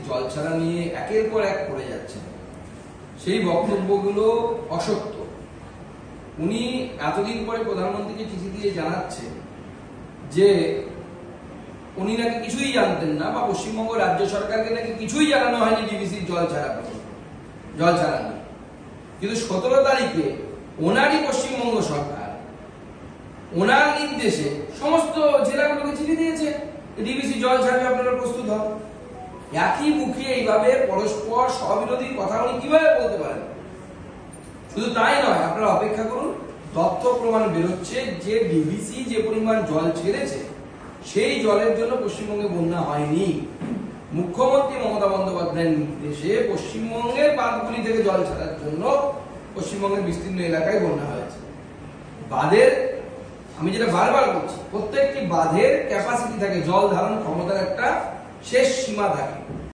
জল ছাড়া নিয়ে একের পর এক করে যাচ্ছেন, সেই বক্তব্যগুলো অসত্য। উনি এতদিন পরে প্রধানমন্ত্রীকে চিঠি দিয়ে জানাচ্ছেন যে উনি নাকি কিছুই জানতেন না, বা পশ্চিমবঙ্গ রাজ্য সরকারকে নাকি কিছুই জানানো হয়নি ডিভিসির জল ছাড়া নিয়ে। কিন্তু 17 তারিখে ওনারই পশ্চিমবঙ্গ সরকার ওনার নির্দেশে সমস্ত জেলাগুলোকে চিঠি দিয়েছে, ডিভিসি জল ছাড়বে, আপনারা প্রস্তুত হন। একই মুখে এইভাবে পরস্পর স্ববিরোধী কথা উনি কিভাবে বলতে পারেন? শুধু তাই নয়, আপনারা অপেক্ষা করুন, তথ্য প্রমাণ বেরোচ্ছে যে ডিভিসি যে পরিমাণ জল ছেড়েছে সেই জলের জন্য পশ্চিমবঙ্গে বন্যা হয়নি। মুখ্যমন্ত্রী মমতা বন্দ্যোপাধ্যায়ের নির্দেশে পশ্চিমবঙ্গের বাঁধগুলি থেকে জল ছাড়ার জন্য পশ্চিমবঙ্গের বিস্তীর্ণ এলাকায় বন্যা হয়েছে। বাঁধের, আমি যেটা বারবার বলছি, প্রত্যেকটি বাঁধের ক্যাপাসিটি থাকে, জল ধারণ ক্ষমতার একটা শেষ সীমা থাকে।